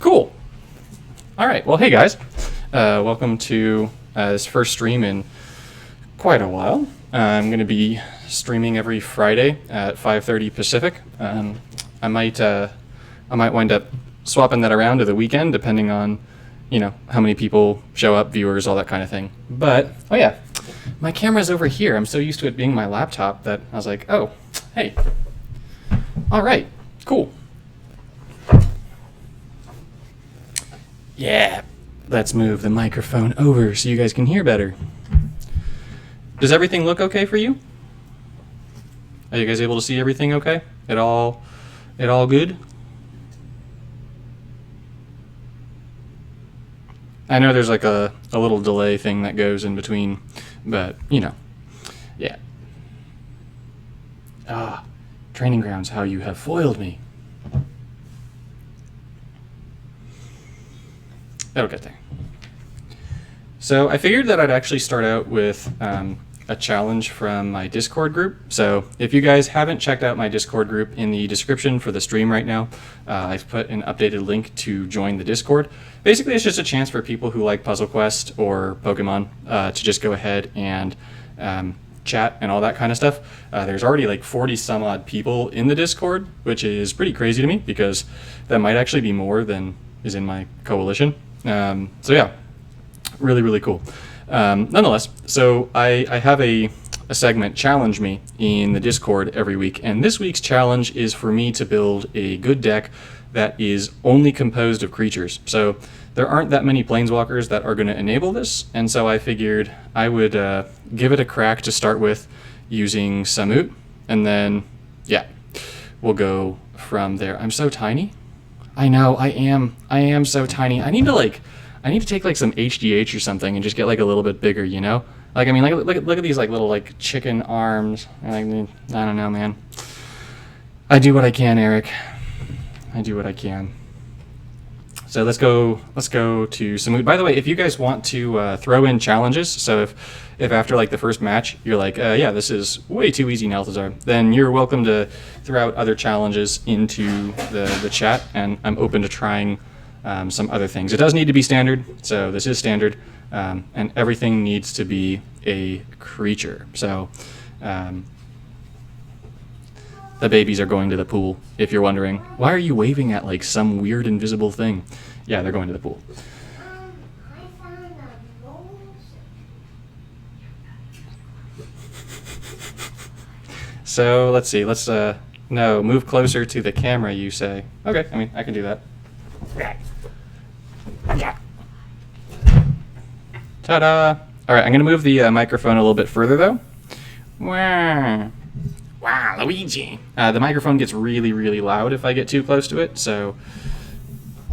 Cool. All right. Well, hey guys, welcome to this first stream in quite a while. I'm going to be streaming every Friday at 5:30 Pacific. I might wind up swapping that around to the weekend, depending on, how many people show up, viewers, all that kind of thing. But oh yeah, my camera's over here. I'm so used to it being my laptop that I was like, oh, hey, all right, cool. Yeah, let's move the microphone over so you guys can hear better. Does everything look okay for you? Are you guys able to see everything okay? It all good? I know there's like a little delay thing that goes in between, but yeah. Training grounds, how you have foiled me. That'll get there. So I figured that I'd actually start out with a challenge from my Discord group. So if you guys haven't checked out my Discord group, in the description for the stream right now, I've put an updated link to join the Discord. Basically, it's just a chance for people who like Puzzle Quest or Pokemon to just go ahead and chat and all that kind of stuff. There's already like 40 some odd people in the Discord, which is pretty crazy to me because that might actually be more than is in my coalition. So yeah, really cool. Nonetheless, so I have a segment, Challenge Me, in the Discord every week, and this week's challenge is for me to build a good deck that is only composed of creatures. So there aren't that many planeswalkers that are going to enable this, and so I figured I would give it a crack to start with using Samut, and then yeah, we'll go from there. I'm so tiny. I know, I am so tiny. I need to take like some HGH or something and just get like a little bit bigger, Like, I mean, look at these like little like chicken arms. I don't know, man. I do what I can, Eric. I do what I can. So let's go to Samut. By the way, if you guys want to throw in challenges, so if after like the first match you're like, yeah, this is way too easy, Nelthazar, then you're welcome to throw out other challenges into the chat, and I'm open to trying some other things. It does need to be standard, so this is standard, and everything needs to be a creature. So the babies are going to the pool, if you're wondering. Why are you waving at like some weird invisible thing? Yeah, they're going to the pool. So let's see, no, move closer to the camera, you say. Okay, I mean, I can do that. Ta-da! All right, I'm gonna move the microphone a little bit further though. Wow, Luigi! The microphone gets really loud if I get too close to it, so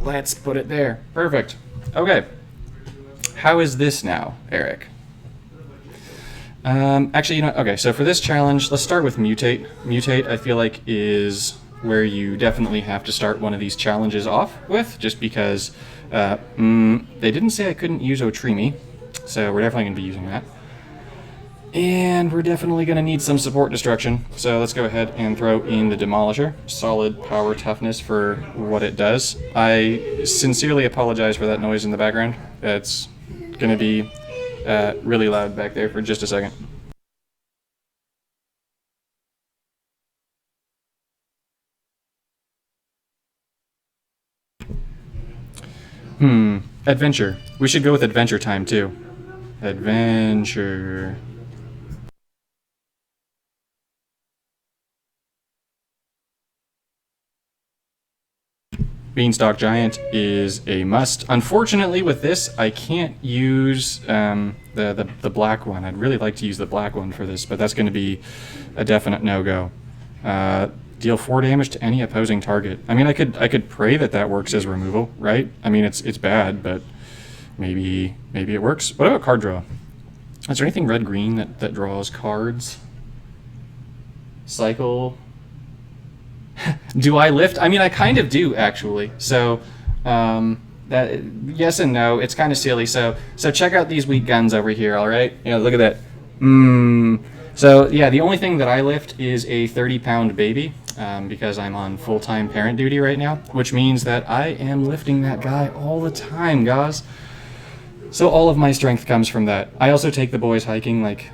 let's put it there. Perfect. Okay. How is this now, Eric? Actually, okay, so for this challenge, let's start with Mutate. Mutate, I feel like, is where you definitely have to start one of these challenges off with, just because they didn't say I couldn't use Otrimi, so we're definitely going to be using that. And we're definitely going to need some support destruction, so let's go ahead and throw in the Demolisher. Solid power toughness for what it does. I sincerely apologize for that noise in the background. It's going to be really loud back there for just a second. Adventure. We should go with Adventure Time too. Adventure. Beanstalk Giant is a must. Unfortunately, with this, I can't use the black one. I'd really like to use the black one for this, but that's going to be a definite no-go. Deal 4 damage to any opposing target. I mean, I could pray that works as removal, right? I mean, it's bad, but maybe it works. What about card draw? Is there anything red-green that draws cards? Cycle. Do I lift? I mean, I kind of do, actually. So, that yes and no. It's kind of silly. So check out these weak guns over here, all right? Look at that. So, yeah, the only thing that I lift is a 30-pound baby. because I'm on full-time parent duty right now, which means that I am lifting that guy all the time, guys. So all of my strength comes from that. I also take the boys hiking like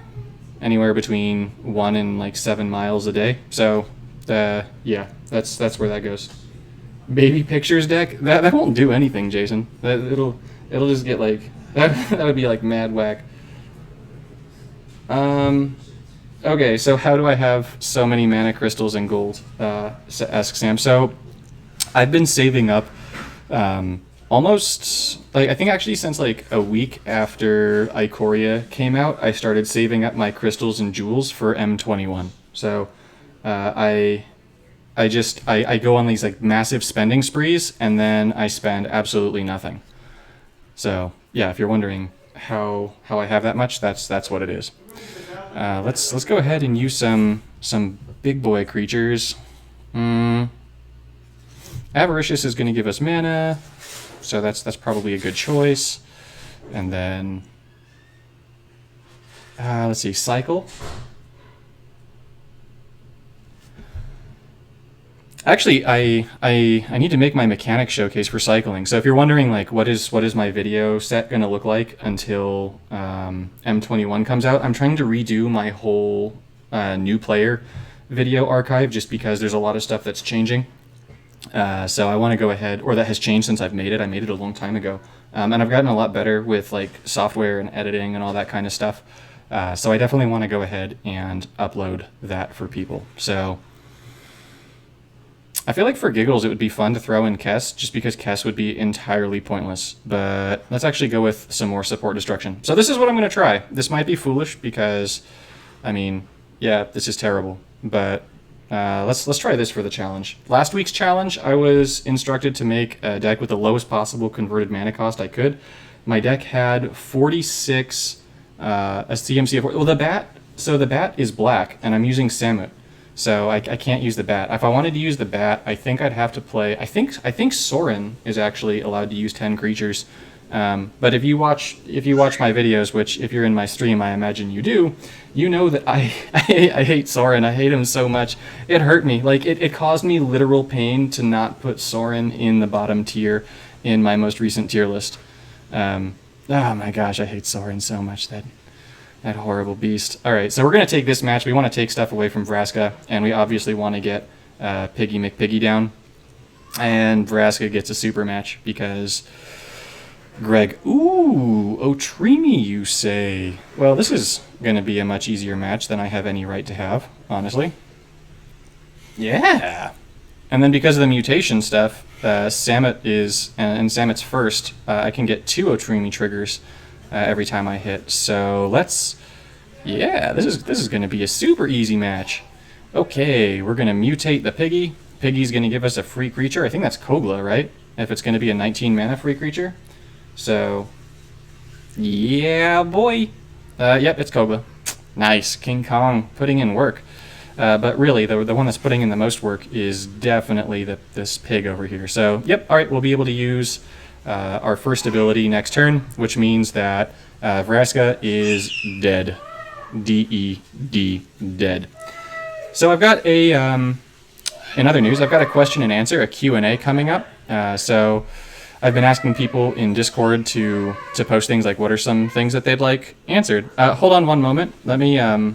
anywhere between 1 and like 7 miles a day. So yeah, that's where that goes. Baby pictures deck? That won't do anything, Jason. It'll just get like that would be like mad whack. Okay, so how do I have so many mana crystals and gold? Asks Sam. So I've been saving up almost, like, I think actually since like a week after Ikoria came out, I started saving up my crystals and jewels for M21. So I go on these like massive spending sprees, and then I spend absolutely nothing. So yeah, if you're wondering how I have that much, that's what it is. Let's go ahead and use some big boy creatures. Avaricious is going to give us mana, so that's probably a good choice. And then let's see, cycle. Actually, I need to make my mechanic showcase for cycling. So if you're wondering, like, what is my video set going to look like until M21 comes out, I'm trying to redo my whole new player video archive just because there's a lot of stuff that's changing. So I want to go ahead, or that has changed since I've made it. I made it a long time ago. And I've gotten a lot better with like software and editing and all that kind of stuff. So I definitely want to go ahead and upload that for people. So I feel like for giggles it would be fun to throw in Kess, just because Kess would be entirely pointless. But let's actually go with some more support destruction. So this is what I'm going to try. This might be foolish because, I mean, yeah, this is terrible. But let's try this for the challenge. Last week's challenge, I was instructed to make a deck with the lowest possible converted mana cost I could. My deck had 46 a CMC of 4. Well, the bat is black, and I'm using Samut. So I can't use the bat. If I wanted to use the bat, I think I'd have to play. I think Sorin is actually allowed to use 10 creatures. But if you watch my videos, which if you're in my stream, I imagine you do, you know that I hate Sorin. I hate him so much. It hurt me. Like it caused me literal pain to not put Sorin in the bottom tier in my most recent tier list. Oh my gosh, I hate Sorin so much. That horrible beast. Alright, so we're going to take this match. We want to take stuff away from Vraska, and we obviously want to get Piggy McPiggy down. And Vraska gets a super match because Greg... Ooh, Otrimi, you say? Well, this is going to be a much easier match than I have any right to have, honestly. Yeah! And then because of the mutation stuff, Samut is... and Samut's first, I can get 2 Otrimi triggers every time I hit. So yeah, this is going to be a super easy match. Okay, we're going to mutate the Piggy. Piggy's going to give us a free creature. I think that's Kogla, right? If it's going to be a 19 mana free creature. So yeah, boy. Yep, it's Kogla. Nice, King Kong putting in work. But really, the one that's putting in the most work is definitely this pig over here. So yep, all right, we'll be able to use our first ability next turn, which means that Vraska is dead. D-E-D, dead. So I've got in other news, I've got a question and answer, a Q&A coming up. So I've been asking people in Discord to post things like what are some things that they'd like answered. Hold on one moment. Let me, I'm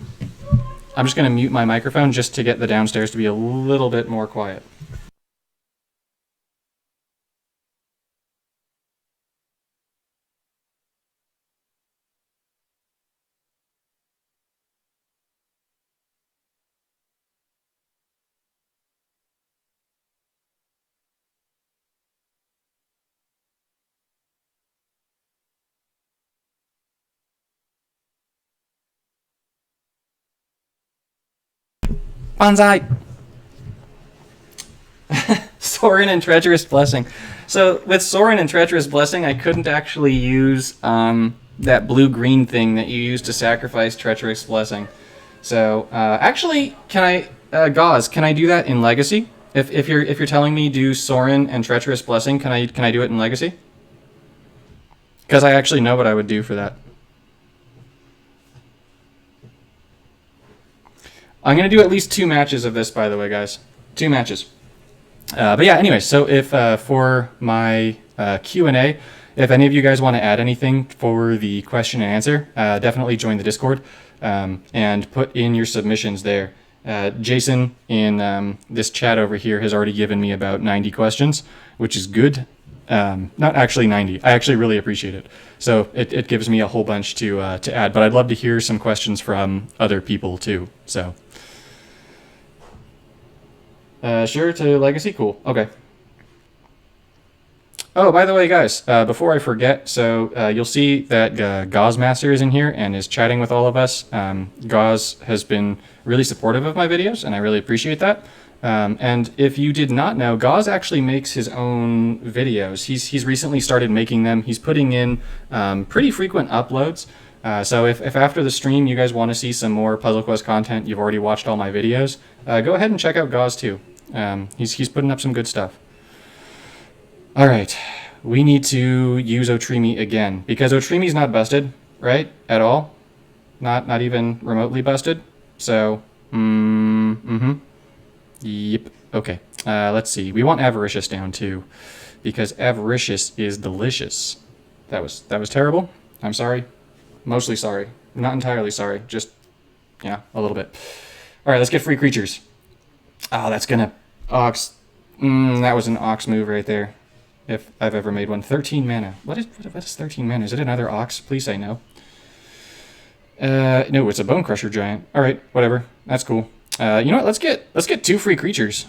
just going to mute my microphone just to get the downstairs to be a little bit more quiet. Banzai! Sorin and Treacherous Blessing. So with Sorin and Treacherous Blessing, I couldn't actually use that blue-green thing that you use to sacrifice Treacherous Blessing. So actually, can I, Gauze, can I do that in Legacy? If you're telling me do Sorin and Treacherous Blessing, can I do it in Legacy? Because I actually know what I would do for that. I'm going to do at least 2 matches of this, by the way, guys. 2 matches. But yeah, anyway, so if for my Q&A, if any of you guys want to add anything for the question and answer, definitely join the Discord and put in your submissions there. Jason in this chat over here has already given me about 90 questions, which is good. Not actually 90. I actually really appreciate it. So it gives me a whole bunch to add, but I'd love to hear some questions from other people too. So sure to Legacy, cool. Okay. Oh, by the way, guys, before I forget, so you'll see that Gauze is in here and is chatting with all of us. Gauze has been really supportive of my videos, and I really appreciate that. And if you did not know, Gauze actually makes his own videos. He's recently started making them. He's putting in pretty frequent uploads. So if after the stream you guys want to see some more Puzzle Quest content, you've already watched all my videos, go ahead and check out Gauze too. He's putting up some good stuff. All right, we need to use Otrimi again because Otrimi's not busted, right? At all, not even remotely busted. So, yep. Okay. Let's see. We want Avaricious down too, because Avaricious is delicious. That was terrible. I'm sorry. Mostly sorry. Not entirely sorry. Just yeah, a little bit. All right, let's get free creatures. Oh, that's gonna Ox. That was an Ox move right there. If I've ever made one. 13 mana. What is 13 mana? Is it another Ox? Please say no. No, it's a Bone Crusher Giant. All right, whatever. That's cool. You know what? Let's get 2 free creatures.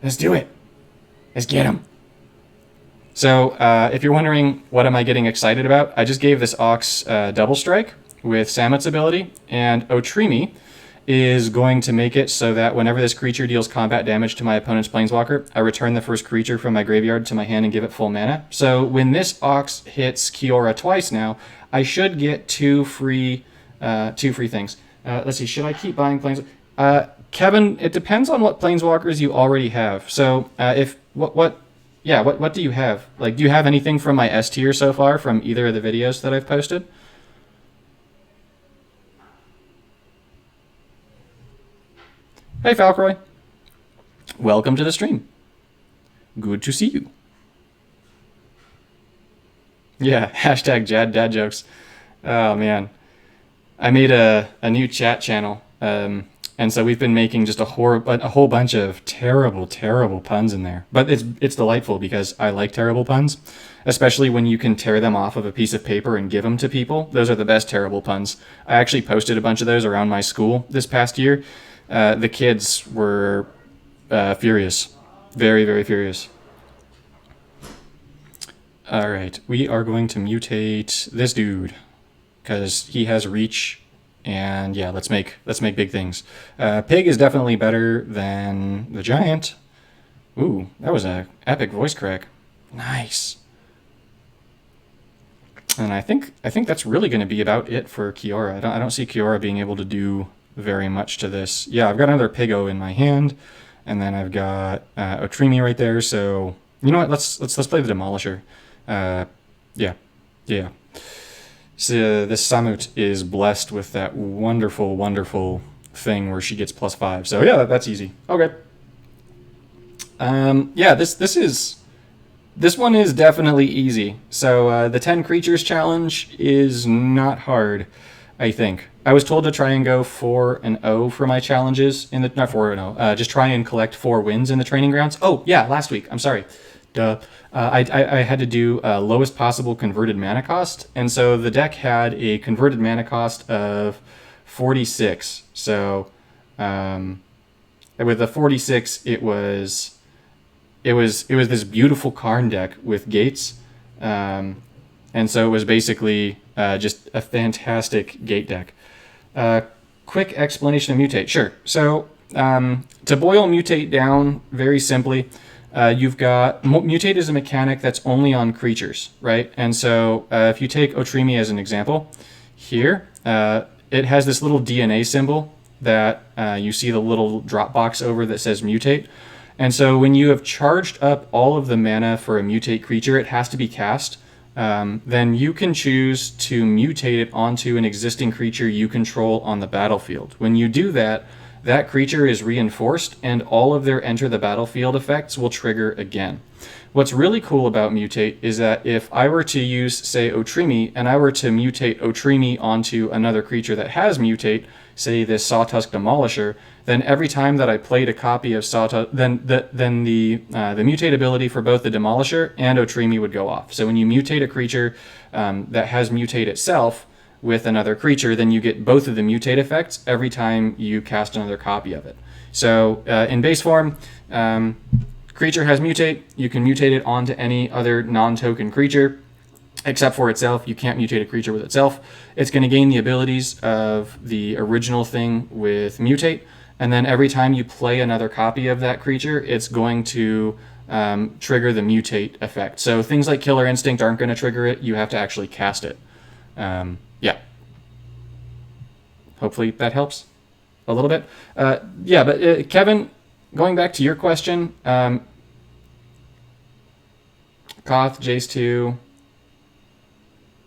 Let's do it. Let's get them. So, if you're wondering what am I getting excited about, I just gave this Ox Double Strike with Samut's ability, and Otrimi is going to make it so that whenever this creature deals combat damage to my opponent's Planeswalker, I return the first creature from my graveyard to my hand and give it full mana. So when this Ox hits Kiora twice now, I should get 2 free things. Let's see, should I keep buying Planeswalkers? Kevin, it depends on what Planeswalkers you already have. So what do you have? Like, do you have anything from my S tier so far from either of the videos that I've posted? Hey, Falcroy. Welcome to the stream. Good to see you. Yeah, hashtag Jad Dad Jokes. Oh, man. I made a new chat channel, and so we've been making just a whole bunch of terrible puns in there. But it's delightful because I like terrible puns, especially when you can tear them off of a piece of paper and give them to people. Those are the best terrible puns. I actually posted a bunch of those around my school this past year. The kids were furious. Very, very furious. All right, we are going to mutate this dude because he has reach, and yeah, let's make big things. Pig is definitely better than the giant. Ooh, that was a epic voice crack. Nice. And I think that's really going to be about it for Kiora. I don't see Kiora being able to do very much to this. Yeah, I've got another Pigo in my hand, and then I've got Otrimi right there. So you know what? Let's play the Demolisher. Yeah. So this Samut is blessed with that wonderful thing where she gets +5. So yeah, that's easy. Okay. Yeah, this one is definitely easy. So the 10 creatures challenge is not hard, I think. I was told to try and go 4-0 for my challenges in the not 4-0. Just try and collect 4 wins in the training grounds. Oh yeah, last week. I'm sorry. Duh. I had to do lowest possible converted mana cost, and so the deck had a converted mana cost of 46. So with the 46, it was this beautiful Karn deck with gates, and so it was basically just a fantastic gate deck. Quick explanation of mutate. Sure. So to boil mutate down very simply, you've got mutate is a mechanic that's only on creatures, right? And so if you take Otrimi as an example, here it has this little DNA symbol that you see the little drop box over that says mutate. And so when you have charged up all of the mana for a mutate creature, it has to be cast. Then you can choose to mutate it onto an existing creature you control on the battlefield. When you do that, that creature is reinforced, and all of their enter the battlefield effects will trigger again. What's really cool about mutate is that if I were to use, say, Otrimi, and I were to mutate Otrimi onto another creature that has mutate, say this Sawtusk Demolisher, then every time that I played a copy of Sawtusk, then the mutate ability for both the Demolisher and Otrimi would go off. So when you mutate a creature that has mutate itself with another creature, then you get both of the mutate effects every time you cast another copy of it. So in base form, creature has mutate, you can mutate it onto any other non-token creature, except for itself. You can't mutate a creature with itself. It's going to gain the abilities of the original thing with mutate, and then every time you play another copy of that creature, it's going to trigger the mutate effect. So things like Killer Instinct aren't going to trigger it. You have to actually cast it. Yeah. Hopefully that helps a little bit. Yeah, but Kevin, going back to your question, Koth, Jace 2,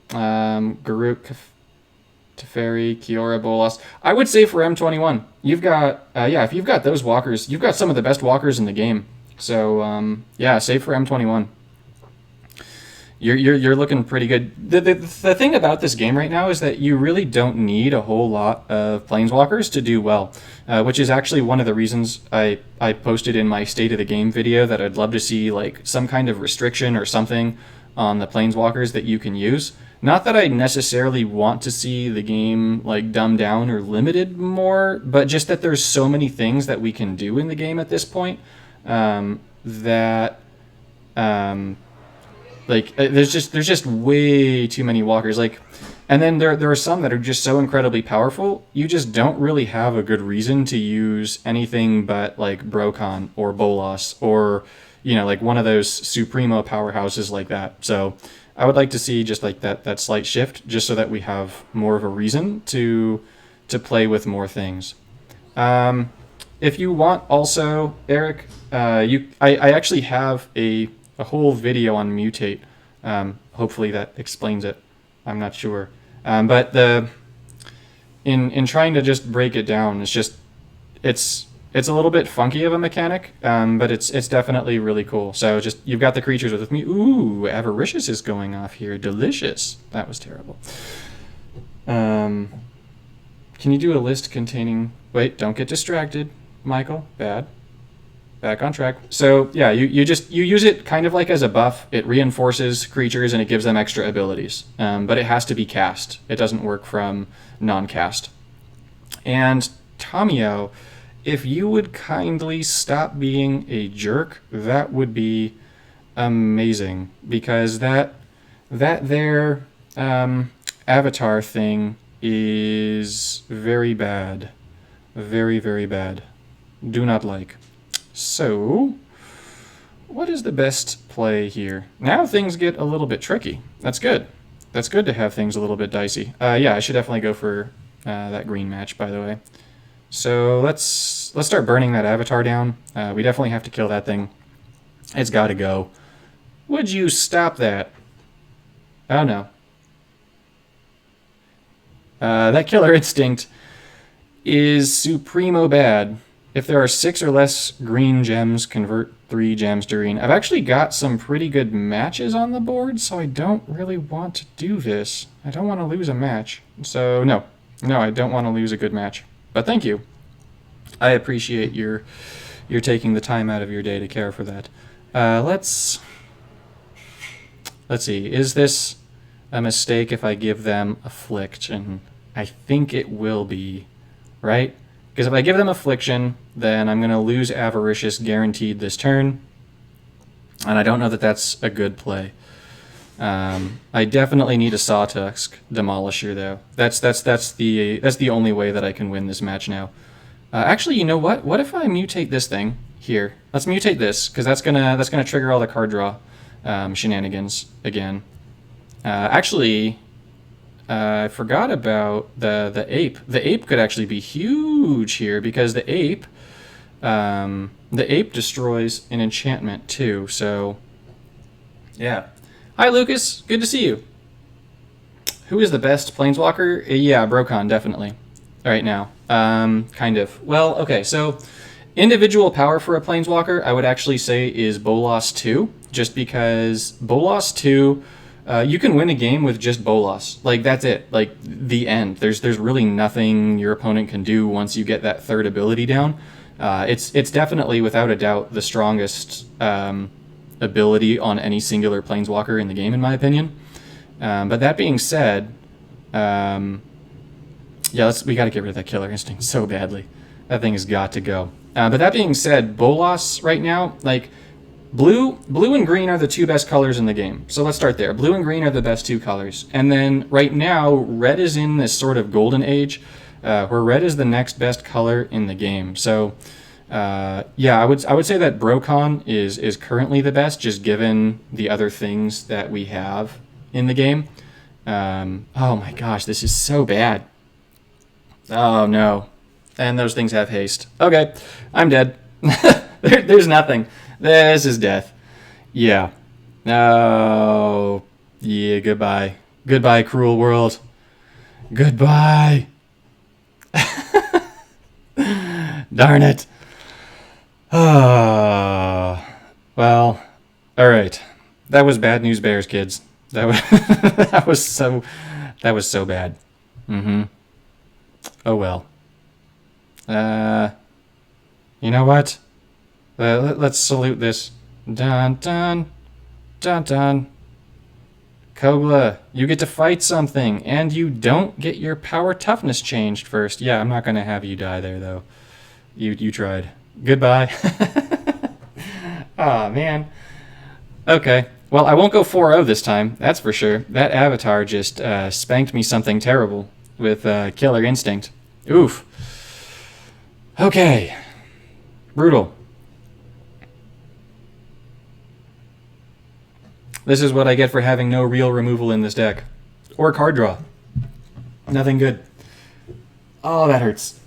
Garuk, Teferi, Kiora, Bolas. I would say for M21, you've got, yeah, if you've got those walkers, you've got some of the best walkers in the game. So, yeah, save for M21. You're looking pretty good. The thing about this game right now is that you really don't need a whole lot of Planeswalkers to do well, which is actually one of the reasons I posted in my State of the Game video that I'd love to see like some kind of restriction or something on the Planeswalkers that you can use. Not that I necessarily want to see the game like dumbed down or limited more, but just that there's so many things that we can do in the game at this point like there's just way too many walkers. Like, and then there are some that are just so incredibly powerful. You just don't really have a good reason to use anything but like Brokon or Bolas or like one of those Supremo powerhouses like that. So I would like to see just like that slight shift, just so that we have more of a reason to play with more things. If you want, also, Eric, I actually have a whole video on mutate. Hopefully that explains it. I'm not sure. But in trying to just break it down, it's a little bit funky of a mechanic, but it's definitely really cool. So just, you've got the creatures with me. Ooh, Avaricious is going off here. Delicious. That was terrible. Can you do a list containing... Wait, don't get distracted, Michael. Bad. Back on track. So yeah, you use it kind of like as a buff. It reinforces creatures and it gives them extra abilities, but it has to be cast. It doesn't work from non-cast. And Tamio, if you would kindly stop being a jerk, that would be amazing, because that there avatar thing is very bad. Very, very bad. Do not like. So, what is the best play here? Now things get a little bit tricky. That's good. That's good to have things a little bit dicey. Yeah, I should definitely go for that green match, by the way. So let's start burning that avatar down. We definitely have to kill that thing. It's got to go. Would you stop that? Oh no. That Killer Instinct is supremo bad. If there are 6 or less green gems, convert 3 gems to green. I've actually got some pretty good matches on the board, so I don't really want to do this. I don't want to lose a match. So no, I don't want to lose a good match. But thank you. I appreciate your taking the time out of your day to care for that. Let's see. Is this a mistake if I give them Affliction? I think it will be, right? Because if I give them Affliction, then I'm going to lose Avaricious guaranteed this turn. And I don't know that that's a good play. I definitely need a Sawtusk Demolisher, though. That's the only way that I can win this match now. Actually, you know what? What if I mutate this thing here? Let's mutate this, because that's gonna trigger all the card draw shenanigans again. Actually, I forgot about the ape. The ape could actually be huge here, because the ape destroys an enchantment too. So, yeah. Hi, Lucas. Good to see you. Who is the best Planeswalker? Yeah, Brokon, definitely. right now. Kind of. Well, okay, so individual power for a Planeswalker, I would actually say, is Bolas 2, just because Bolas 2, you can win a game with just Bolas. Like, that's it. Like, the end. There's really nothing your opponent can do once you get that third ability down. It's definitely, without a doubt, the strongest ability on any singular Planeswalker in the game, in my opinion. But that being said, yeah, we got to get rid of that Killer Instinct so badly. That thing has got to go. But that being said, Bolas right now, like, blue and green are the two best colors in the game. So let's start there. Blue and green are the best two colors. And then right now, red is in this sort of golden age, where red is the next best color in the game. So, yeah, I would say that Brokon is currently the best, just given the other things that we have in the game. Oh my gosh, this is so bad. Oh no. And those things have haste. Okay, I'm dead. There's nothing. This is death. Yeah. Oh, yeah, goodbye. Goodbye, cruel world. Goodbye. Darn it. Oh, well, all right. That was bad news bears, kids. That was that was so bad. Mm-hmm. Oh well. You know what? Let's salute this. Dun dun dun dun. Kogla, you get to fight something, and you don't get your power toughness changed first. Yeah, I'm not gonna have you die there though. You tried. Goodbye. Aw, man. Okay. Well, I won't go 4-0 this time, that's for sure. That avatar just spanked me something terrible with Killer Instinct. Oof. Okay. Brutal. This is what I get for having no real removal in this deck. Or card draw. Nothing good. Oh, that hurts.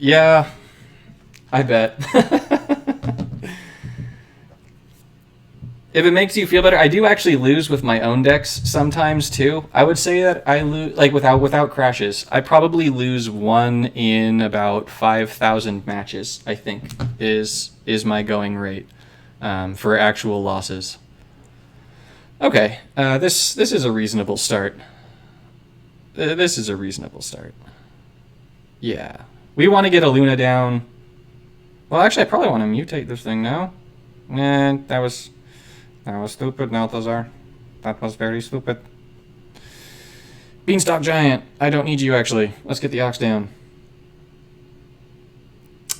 Yeah, I bet. If it makes you feel better, I do actually lose with my own decks sometimes too. I would say that I lose, like, without crashes. I probably lose one in about 5,000 matches, I think, is my going rate for actual losses. Okay, this is a reasonable start. This is a reasonable start. Yeah. We want to get a Luna down. Well, actually, I probably want to mutate this thing now. That was stupid, Balthazar. That was very stupid. Beanstalk Giant. I don't need you, actually. Let's get the Ox down.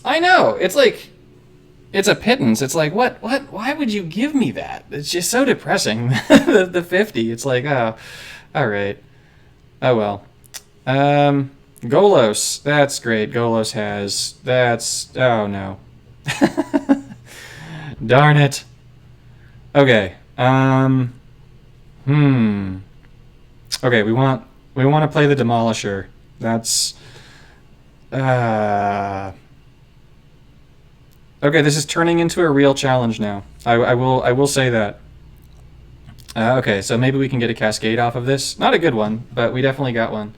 I know. It's like, it's a pittance. It's like, what? Why would you give me that? It's just so depressing. the 50. It's like, oh, all right. Oh, well. Golos. That's great. Golos has... That's... Oh, no. Darn it. Okay. Okay, we want to play the Demolisher. That's... Okay, this is turning into a real challenge now. I will say that. Okay, so maybe we can get a Cascade off of this. Not a good one, but we definitely got one.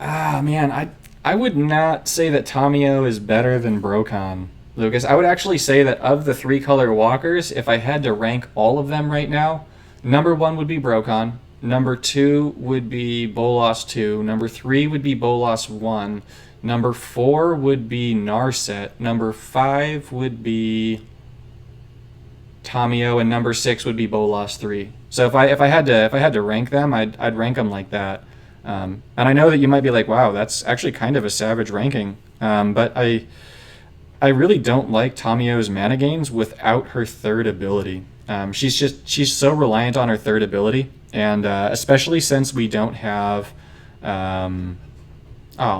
Ah, man, I would not say that Tamiyo is better than Brokon, Lucas. I would actually say that of the 3-color walkers, if I had to rank all of them right now, number 1 would be Brokon, number 2 would be Bolas 2, number 3 would be Bolas 1, number 4 would be Narset, number 5 would be Tamiyo, and number 6 would be Bolas 3. So if I had to rank them, I'd rank them like that. And I know that you might be like, wow, that's actually kind of a savage ranking. But I really don't like Tamiyo's mana gains without her third ability. She's so reliant on her third ability, and especially since we don't have... oh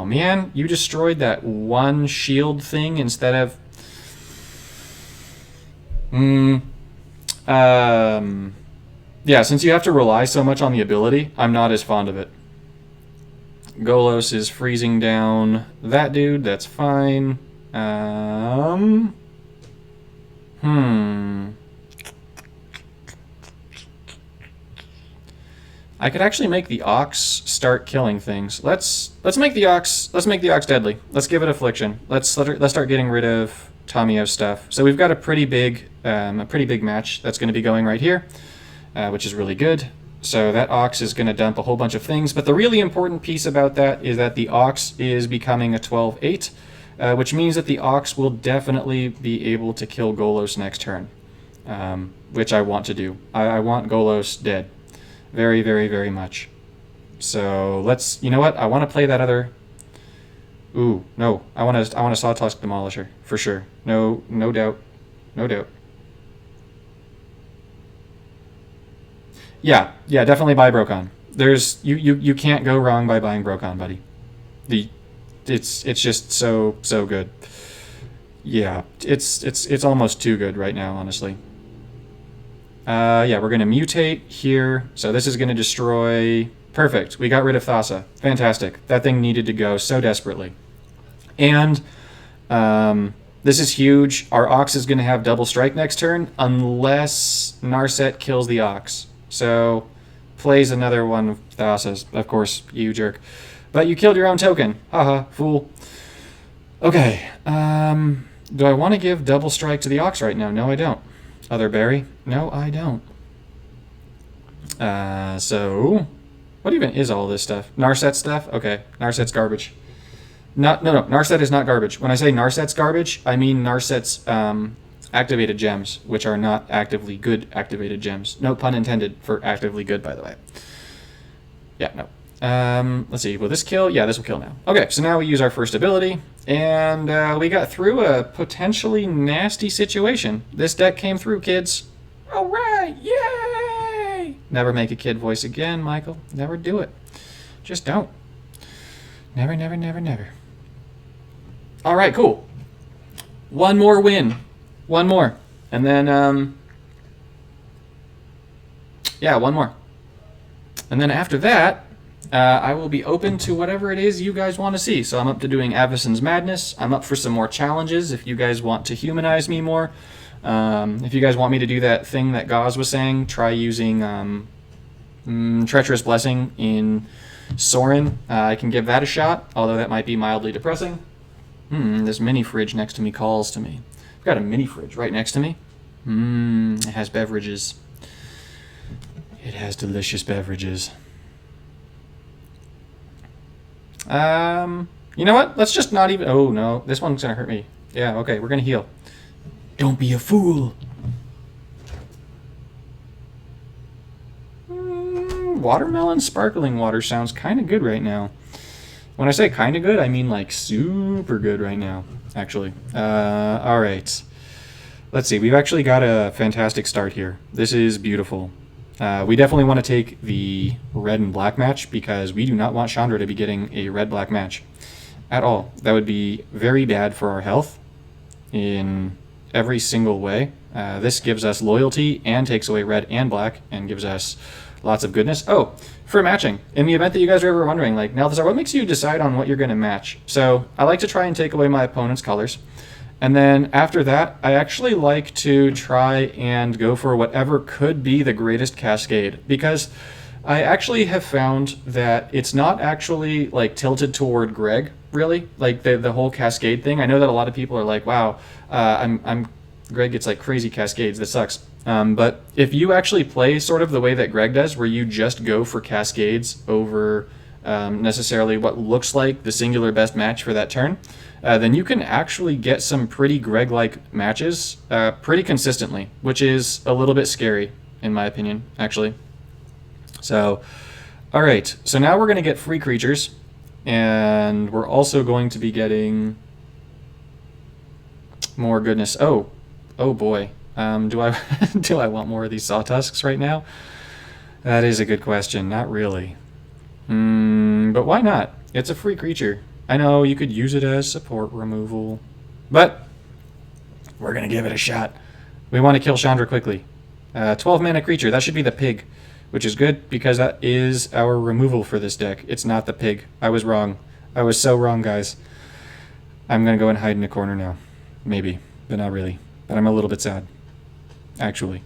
man, you destroyed that one shield thing instead of... Yeah, since you have to rely so much on the ability, I'm not as fond of it. Golos is freezing down that dude, that's fine. I could actually make the ox start killing things. Let's make the ox deadly. Let's give it affliction. Let's start getting rid of Tamiyo's stuff. So we've got a pretty big match that's going to be going right here, which is really good. So that ox is going to dump a whole bunch of things, but the really important piece about that is that the ox is becoming a 12-8, which means that the ox will definitely be able to kill Golos next turn, which I want to do. I want Golos dead. Very, very, very much. So let's, you know what? I want to play that other. Ooh, no. I want a Sawtusk Demolisher for sure. No doubt. No doubt. Yeah, definitely buy Brokon. There's you can't go wrong by buying Brokon, buddy. It's just so good. Yeah, it's almost too good right now, honestly. Yeah, we're going to mutate here. So this is going to destroy... Perfect. We got rid of Thassa. Fantastic. That thing needed to go so desperately. And this is huge. Our Ox is going to have double strike next turn unless Narset kills the Ox. So plays another one of Thassa's. Of course, you jerk. But you killed your own token. Haha, fool. Okay. Do I want to give double strike to the Ox right now? No, I don't. Other berry? No, I don't. So, what even is all this stuff? Narset stuff? Okay, Narset's garbage. No, Narset is not garbage. When I say Narset's garbage, I mean Narset's activated gems, which are not actively good activated gems. No pun intended for actively good, by the way. Yeah, no. Let's see, will this kill? Yeah, this will kill now. Okay, so now we use our first ability, and we got through a potentially nasty situation. This deck came through, kids. All right, yay! Never make a kid voice again, Michael. Never do it. Just don't. Never, never, never, never. All right, cool. One more win. One more. And then, yeah, one more. And then after that, I will be open to whatever it is you guys want to see. So I'm up to doing Avison's Madness. I'm up for some more challenges if you guys want to humanize me more. If you guys want me to do that thing that Gauze was saying, try using Treacherous Blessing in Sorin. I can give that a shot, although that might be mildly depressing. This mini fridge next to me calls to me. I've got a mini fridge right next to me. It has beverages. It has delicious beverages. You know what? Let's just not even... Oh, no. This one's going to hurt me. Yeah, okay. We're going to heal. Don't be a fool. Watermelon sparkling water sounds kind of good right now. When I say kind of good, I mean like super good right now, actually. All right. Let's see. We've actually got a fantastic start here. This is beautiful. We definitely want to take the red and black match because we do not want Chandra to be getting a red-black match at all. That would be very bad for our health in every single way. This gives us loyalty and takes away red and black and gives us lots of goodness. Oh, for matching, in the event that you guys are ever wondering, like, Nalthazar, what makes you decide on what you're going to match? So I like to try and take away my opponent's colors. And then after that, I actually like to try and go for whatever could be the greatest cascade, because I actually have found that it's not actually like tilted toward Greg, really, like the whole cascade thing. I know that a lot of people are like, wow, Greg gets like crazy cascades. That sucks. But if you actually play sort of the way that Greg does, where you just go for cascades over necessarily what looks like the singular best match for that turn, then you can actually get some pretty Greg-like matches pretty consistently, which is a little bit scary, in my opinion, actually. So, all right. So now we're going to get free creatures, and we're also going to be getting more goodness. Oh boy. Do I want more of these Sawtusks right now? That is a good question. Not really. But why not? It's a free creature. I know you could use it as support removal, but we're going to give it a shot. We want to kill Chandra quickly. 12 mana creature. That should be the pig, which is good because that is our removal for this deck. It's not the pig. I was wrong. I was so wrong, guys. I'm going to go and hide in a corner now. Maybe, but not really. But I'm a little bit sad, actually.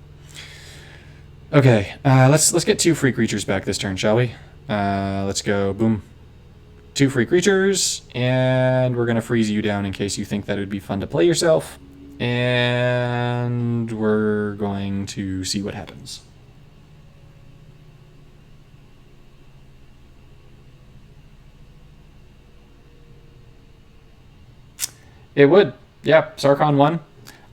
Okay, let's get 2 free creatures back this turn, shall we? Let's go, boom. 2 free creatures, and we're going to freeze you down in case you think that it would be fun to play yourself. And we're going to see what happens. It would. Yeah, Sarkhan 1.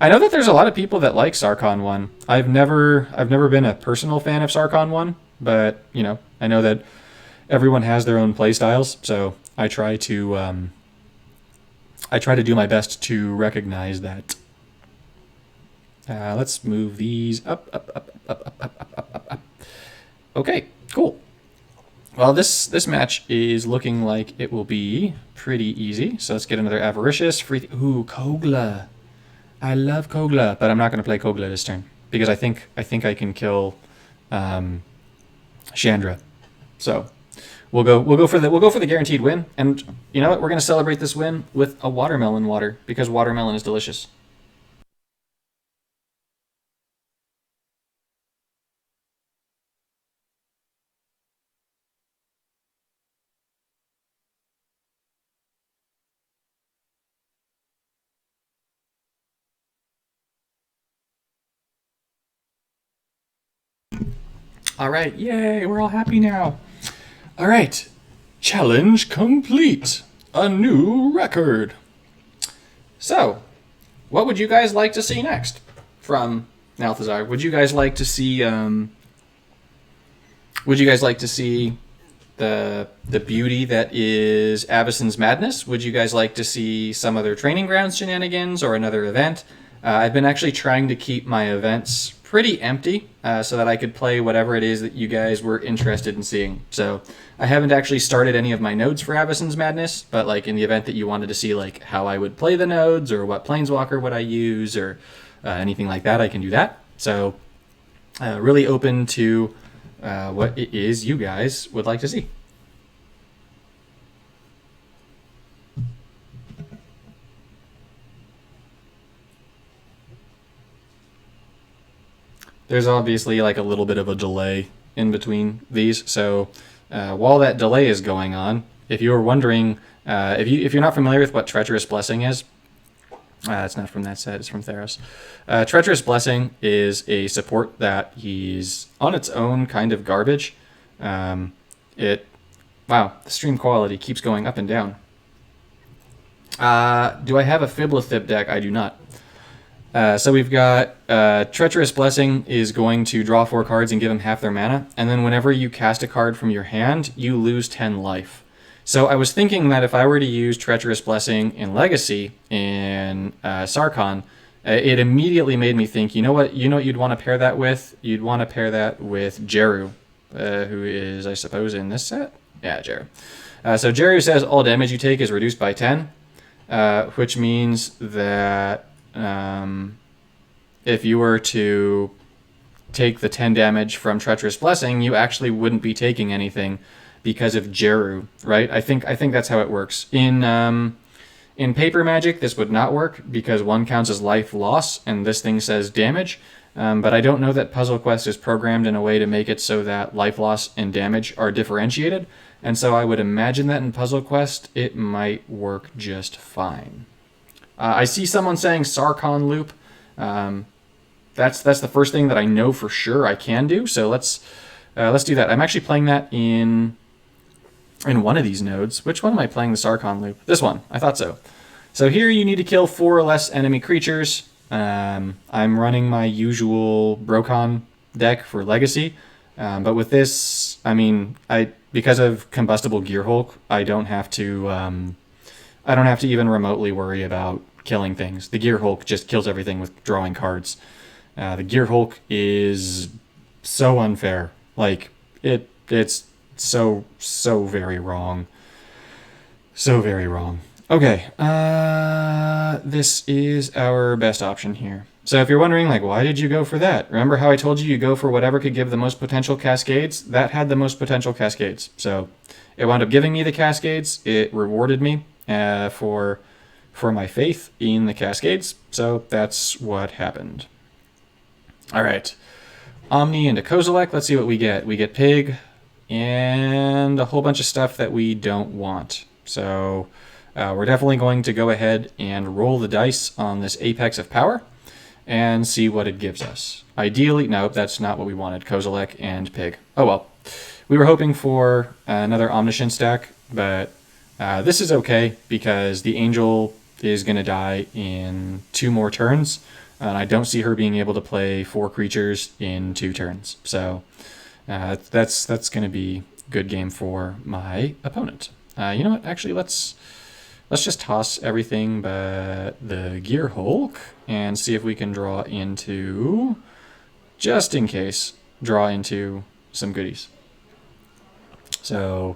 I know that there's a lot of people that like Sarkhan 1. I've never been a personal fan of Sarkhan 1, but, you know, I know that everyone has their own play styles, so I try to do my best to recognize that. Let's move these up. Okay, cool. Well, this match is looking like it will be pretty easy. So let's get another Avaricious. Ooh, Kogla. I love Kogla, but I'm not going to play Kogla this turn because I think I can kill Chandra. So we'll go for the guaranteed win. And you know what? We're going to celebrate this win with a watermelon water because watermelon is delicious. All right, yay, we're all happy now. All right, challenge complete. A new record. So, what would you guys like to see next from Althazar? Would you guys like to see the beauty that is Avison's Madness? Would you guys like to see some other training grounds shenanigans or another event? I've been actually trying to keep my events pretty empty so that I could play whatever it is that you guys were interested in seeing. So I haven't actually started any of my nodes for Avison's Madness, but like in the event that you wanted to see like how I would play the nodes or what Planeswalker would I use or anything like that, I can do that. So really open to what it is you guys would like to see. There's obviously like a little bit of a delay in between these, so while that delay is going on, if you were wondering, if you're not familiar with what Treacherous Blessing is, it's not from that set, it's from Theros. Treacherous Blessing is a support that is on its own kind of garbage. Wow, the stream quality keeps going up and down. Do I have a Fibblethip deck? I do not. So we've got Treacherous Blessing is going to draw 4 cards and give them half their mana, and then whenever you cast a card from your hand, you lose 10 life. So I was thinking that if I were to use Treacherous Blessing in Legacy in Sarkhan, it immediately made me think, you know what you'd want to pair that with? You'd want to pair that with Jeru, who is, I suppose, in this set? Yeah, Jeru. So Jeru says all damage you take is reduced by 10, which means that if you were to take the 10 damage from Treacherous Blessing, you actually wouldn't be taking anything because of Jeru, right? I think that's how it works. In Paper Magic, this would not work because 1 counts as life loss, and this thing says damage. But I don't know that Puzzle Quest is programmed in a way to make it so that life loss and damage are differentiated, and so I would imagine that in Puzzle Quest it might work just fine. I see someone saying Sarkhan Loop. That's the first thing that I know for sure I can do. So let's do that. I'm actually playing that in one of these nodes. Which one am I playing the Sarkhan Loop? This one. I thought so. So here you need to kill 4 or less enemy creatures. I'm running my usual Brokon deck for Legacy, but with this, I mean, because of Combustible Gearhulk, I don't have to even remotely worry about killing things. The Gearhulk just kills everything with drawing cards. The Gearhulk is so unfair. Like, it's so very wrong. So very wrong. Okay, this is our best option here. So if you're wondering, like, why did you go for that? Remember how I told you go for whatever could give the most potential cascades? That had the most potential cascades. So it wound up giving me the cascades. It rewarded me for my faith in the cascades. So that's what happened. All right. Omni into Kozilek. Let's see what we get. We get Pig and a whole bunch of stuff that we don't want. So we're definitely going to go ahead and roll the dice on this Apex of Power and see what it gives us. Ideally, nope, that's not what we wanted. Kozilek and Pig. Oh well. We were hoping for another Omniscient stack, but this is okay because the Angel is going to die in 2 more turns, and I don't see her being able to play 4 creatures in 2 turns. So that's going to be a good game for my opponent. You know what? Actually, let's just toss everything but the Gear Hulk and see if we can draw into, just in case, draw into some goodies. So,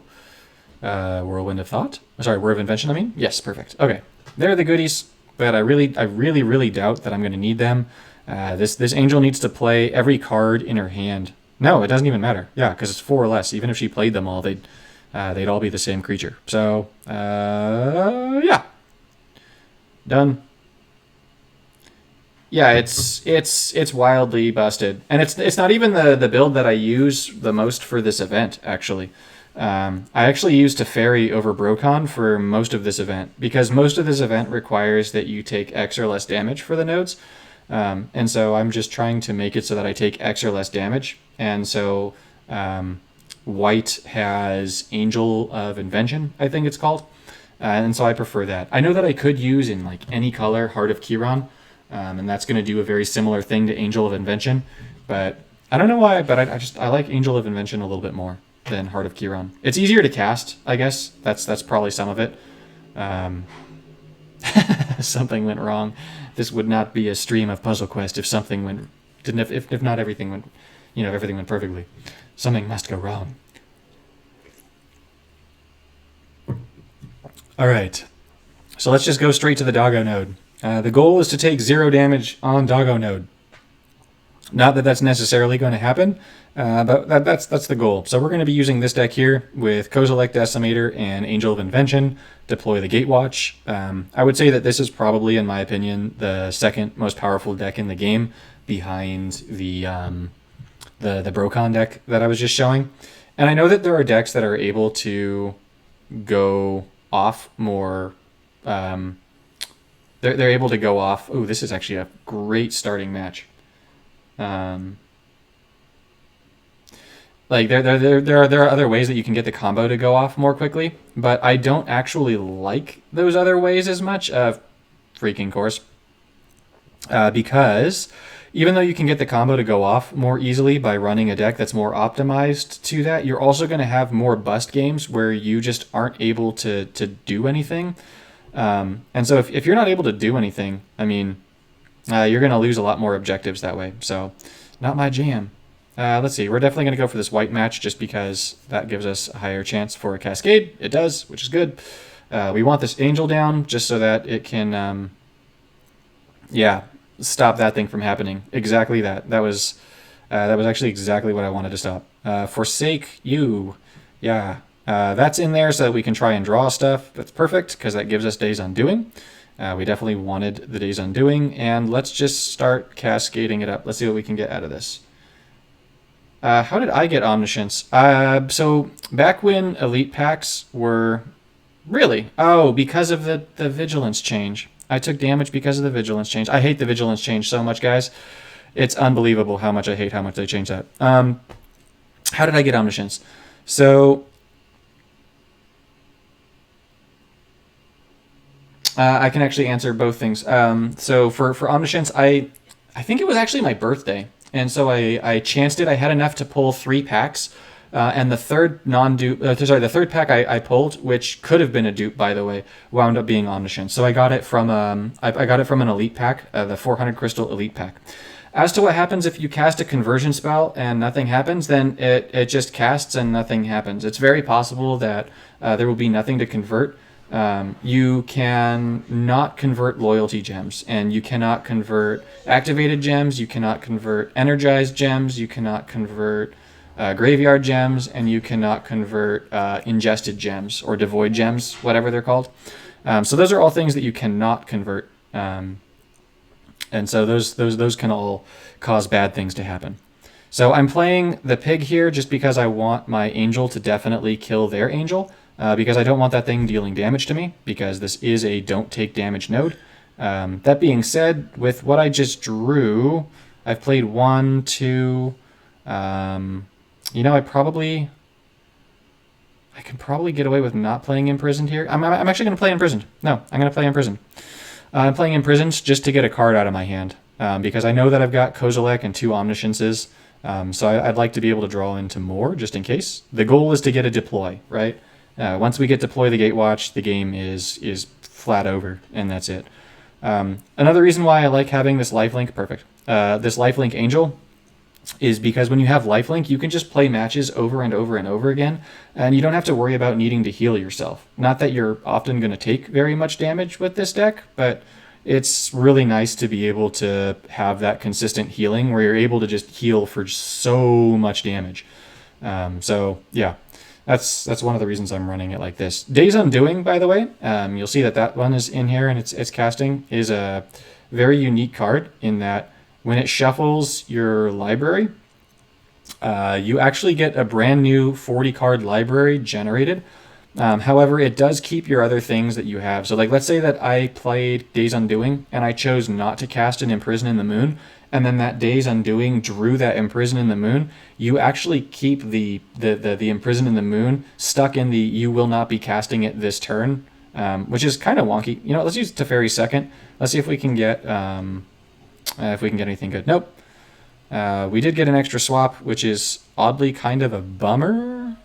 Whirlwind of Thought. Sorry, Whir of Invention, I mean? Yes, perfect. Okay. There are the goodies, but I really doubt that I'm going to need them. This Angel needs to play every card in her hand. No, it doesn't even matter. Yeah, because it's 4 or less. Even if she played them all, they'd all be the same creature. So, yeah. Done. Yeah, it's wildly busted. And it's not even the build that I use the most for this event, actually. I actually used Teferi over Brokon for most of this event, because most of this event requires that you take X or less damage for the nodes. And so I'm just trying to make it so that I take X or less damage. And so white has Angel of Invention, I think it's called. And so I prefer that. I know that I could use in like any color Heart of Kiran, and that's going to do a very similar thing to Angel of Invention. But I don't know why, but I like Angel of Invention a little bit more than Heart of Kiran. It's easier to cast, I guess. That's probably some of it. Something went wrong. This would not be a stream of Puzzle Quest if something went if not everything went, if everything went perfectly. Something must go wrong. All right. So let's just go straight to the Doggo node. The goal is to take 0 damage on Doggo node. Not that that's necessarily going to happen, but that's the goal. So we're going to be using this deck here with Kozilek Decimator and Angel of Invention, deploy the Gatewatch. I would say that this is probably, in my opinion, the second most powerful deck in the game, behind the Brokon deck that I was just showing. And I know that there are decks that are able to go off more. They're able to go off. Oh, this is actually a great starting match. Like there are other ways that you can get the combo to go off more quickly, but I don't actually like those other ways as much. Freaking course, because even though you can get the combo to go off more easily by running a deck that's more optimized to that, you're also going to have more bust games where you just aren't able to do anything. And so if you're not able to do anything, I mean, you're going to lose a lot more objectives that way. So not my jam. Let's see. We're definitely going to go for this white match just because that gives us a higher chance for a Cascade. It does, which is good. We want this Angel down just so that it can, stop that thing from happening. Exactly that. That was actually exactly what I wanted to stop. Forsake you. Yeah. That's in there so that we can try and draw stuff. That's perfect because that gives us Days Undoing. We definitely wanted the Days Undoing, and let's just start cascading it up. Let's see what we can get out of this. How did I get Omniscience? So back when Elite packs were... Really? Oh, because of the Vigilance change. I took damage because of the Vigilance change. I hate the Vigilance change so much, guys. It's unbelievable how much I hate how much they changed that. How did I get Omniscience? So... I can actually answer both things. So for Omniscience, I think it was actually my birthday. And so I chanced it. I had enough to pull 3 packs. And the third the third pack I pulled, which could have been a dupe, by the way, wound up being Omniscience. So I got it from I got it from an Elite pack, the 400 Crystal Elite pack. As to what happens if you cast a conversion spell and nothing happens, then it just casts and nothing happens. It's very possible that there will be nothing to convert. You can not convert loyalty gems, and you cannot convert activated gems, you cannot convert energized gems, you cannot convert graveyard gems, and you cannot convert ingested gems or devoid gems, whatever they're called. So those are all things that you cannot convert, and so those can all cause bad things to happen. So I'm playing the pig here just because I want my angel to definitely kill their angel, because I don't want that thing dealing damage to me, because this is a don't take damage node. That being said, with what I just drew, I've played 1, 2. You know, I can probably get away with not playing Imprisoned here. I'm actually going to play Imprisoned. No, I'm going to play Imprisoned. I'm playing Imprisoned just to get a card out of my hand, because I know that I've got Kozilek and 2 Omnisciences, so I'd like to be able to draw into more just in case. The goal is to get a deploy, right? Once we get deploy the Gatewatch, the game is flat over, and that's it. Another reason why I like having this lifelink, this lifelink angel, is because when you have lifelink, you can just play matches over and over and over again, and you don't have to worry about needing to heal yourself. Not that you're often going to take very much damage with this deck, but it's really nice to be able to have that consistent healing where you're able to just heal for so much damage. So yeah, that's one of the reasons I'm running it like this. Days Undoing, by the way, you'll see that one is in here, and its casting is a very unique card in that when it shuffles your library, you actually get a brand new 40-card library generated. However, it does keep your other things that you have. So like, let's say that I played Days Undoing and I chose not to cast an Imprison in the Moon, and then that Days Undoing drew that Imprison in the Moon, you actually keep the Imprison in the Moon stuck in the you will not be casting it this turn, which is kind of wonky. You know, let's use Teferi second. Let's see if we can get anything good. Nope. We did get an extra swap, which is oddly kind of a bummer,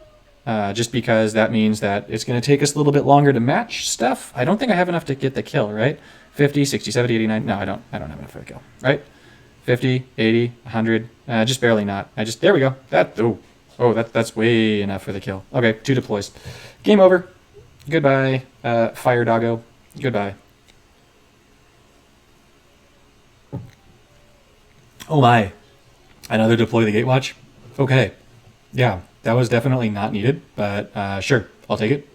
just because that means that it's going to take us a little bit longer to match stuff. I don't think I have enough to get the kill, right? 50, 60, 70, 89. No, I don't have enough for the kill, right? 50, 80, 100, just barely not. There we go. That's way enough for the kill. Okay, 2 deploys. Game over. Goodbye, Fire Doggo. Goodbye. Oh my, another deploy the Gatewatch? Okay, yeah, that was definitely not needed, but sure, I'll take it.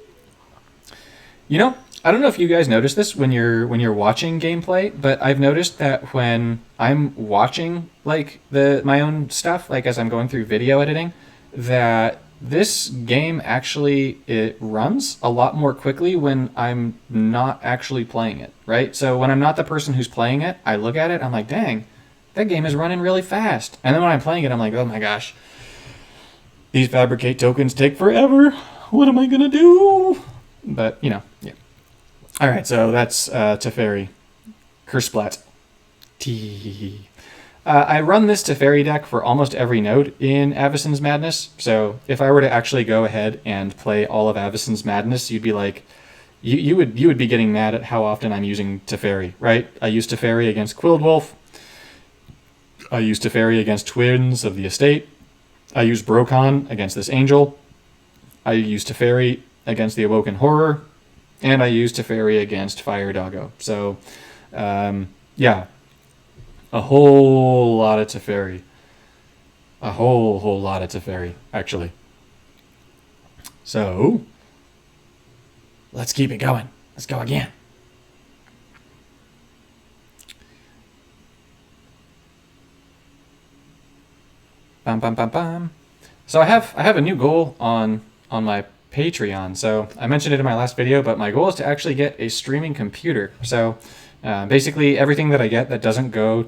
You know, I don't know if you guys notice this when you're watching gameplay, but I've noticed that when I'm watching like my own stuff, like as I'm going through video editing, that this game actually, it runs a lot more quickly when I'm not actually playing it, right? So when I'm not the person who's playing it, I look at it, I'm like, dang, that game is running really fast. And then when I'm playing it, I'm like, oh my gosh, these Fabricate tokens take forever. What am I going to do? But, you know, yeah. All right, so that's Teferi. Cursplat. I run this Teferi deck for almost every node in Avison's Madness. So if I were to actually go ahead and play all of Avison's Madness, you'd be like, you would be getting mad at how often I'm using Teferi, right? I use Teferi against Quilled Wolf. I use Teferi against Twins of the Estate. I use Brokon against this Angel. I use Teferi against the Awoken Horror. And I use Teferi against Fire Doggo. So, yeah. A whole lot of Teferi. A whole lot of Teferi, actually. So, let's keep it going. Let's go again. Bam, bam, bam, bam. So I have a new goal on my Patreon. So I mentioned it in my last video, but my goal is to actually get a streaming computer. So basically everything that I get that doesn't go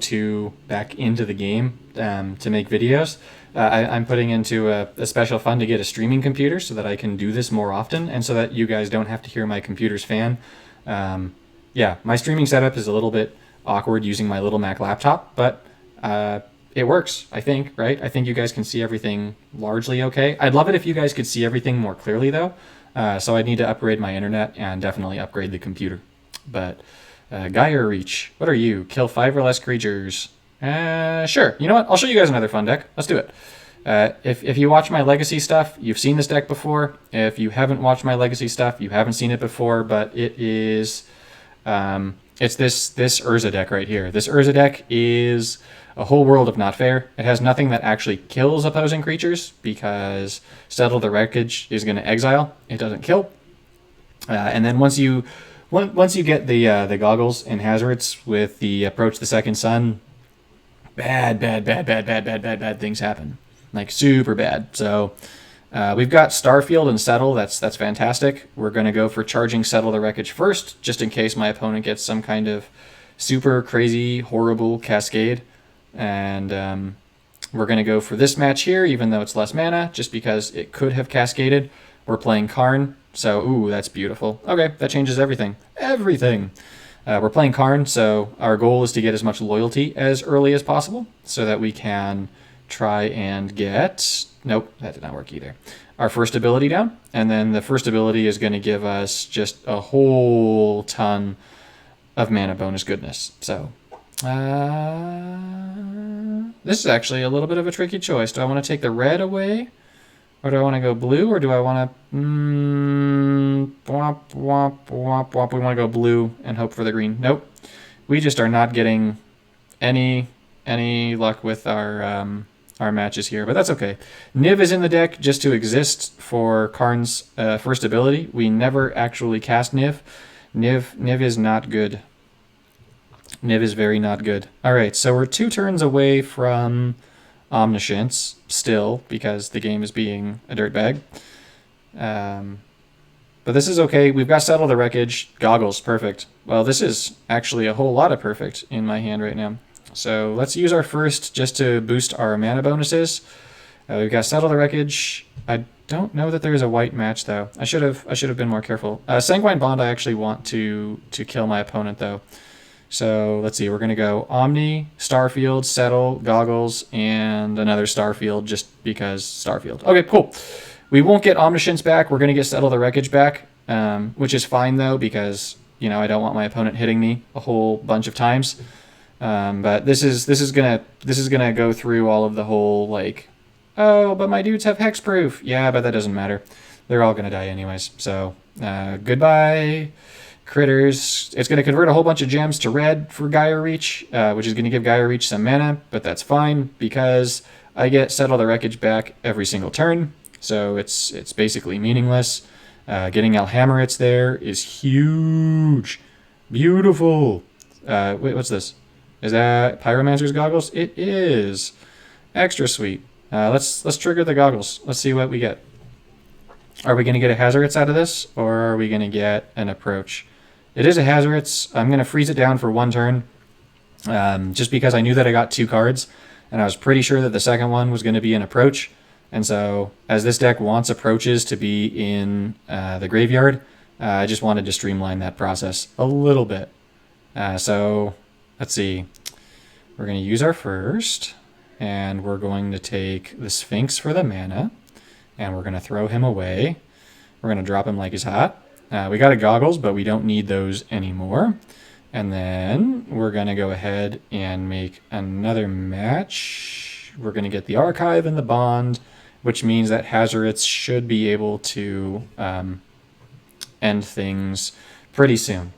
back into the game to make videos, I'm putting into a special fund to get a streaming computer so that I can do this more often and so that you guys don't have to hear my computer's fan. Yeah, my streaming setup is a little bit awkward using my little Mac laptop, but it works, I think, right? I think you guys can see everything largely okay. I'd love it if you guys could see everything more clearly, though. So I'd need to upgrade my internet and definitely upgrade the computer. But Gaia Reach, what are you? Kill 5 or less creatures. Sure. You know what? I'll show you guys another fun deck. Let's do it. If you watch my Legacy stuff, you've seen this deck before. If you haven't watched my Legacy stuff, you haven't seen it before, but it is... it's this Urza deck right here. This Urza deck is a whole world of not fair. It has nothing that actually kills opposing creatures because Settle the Wreckage is going to exile. It doesn't kill. And then once you get the goggles and hazards with the Approach the Second Sun, bad things happen. Like, super bad. So, we've got Starfield and Settle. That's fantastic. We're going to go for charging Settle the Wreckage first, just in case my opponent gets some kind of super crazy, horrible cascade. And we're going to go for this match here, even though it's less mana, just because it could have cascaded. We're playing Karn, so, ooh, that's beautiful. Okay, that changes everything. Everything! We're playing Karn, so our goal is to get as much loyalty as early as possible, so that we can try and get... Nope, that did not work either. Our first ability down, and then the first ability is going to give us just a whole ton of mana bonus goodness. So, this is actually a little bit of a tricky choice. Do I want to take the red away? Or do I want to go blue? Or do I want to... we want to go blue and hope for the green. Nope. We just are not getting any luck with our matches here, but that's okay. Niv is in the deck just to exist for Karn's first ability. We never actually cast Niv. Niv is not good. Niv is very not good. Alright, so we're 2 turns away from Omniscience, still, because the game is being a dirtbag. But this is okay. We've got Settle the Wreckage. Goggles, perfect. Well, this is actually a whole lot of perfect in my hand right now. So let's use our first just to boost our mana bonuses. We've got Settle the Wreckage. I don't know that there's a white match, though. I should have been more careful. Sanguine Bond I actually want to kill my opponent, though. So let's see, we're going to go Omni, Starfield, Settle, Goggles, and another Starfield just because Starfield. Okay, cool. We won't get Omniscience back. We're going to get Settle the Wreckage back, which is fine, though, because, you know, I don't want my opponent hitting me a whole bunch of times. But this is gonna go through all of the whole, like, oh, but my dudes have hexproof. Yeah, but that doesn't matter. They're all gonna die anyways. So, goodbye, critters. It's gonna convert a whole bunch of gems to red for Gaia Reach, which is gonna give Gaia Reach some mana, but that's fine because I get Settle the Wreckage back every single turn. So it's basically meaningless. Getting Alhammerits there is huge. Beautiful. Wait, what's this? Is that Pyromancer's Goggles? It is. Extra sweet. Let's trigger the goggles. Let's see what we get. Are we going to get a Hazardous out of this, or are we going to get an approach? It is a Hazardous. I'm going to freeze it down for 1 turn, just because I knew that I got 2 cards, and I was pretty sure that the second one was going to be an approach. And so, as this deck wants approaches to be in the graveyard, I just wanted to streamline that process a little bit. So, let's see. We're going to use our first, and we're going to take the Sphinx for the mana, and we're going to throw him away. We're going to drop him like he's hot. We got a Goggles, but we don't need those anymore. And then we're going to go ahead and make another match. We're going to get the Archive and the Bond, which means that Hazardous should be able to end things pretty soon.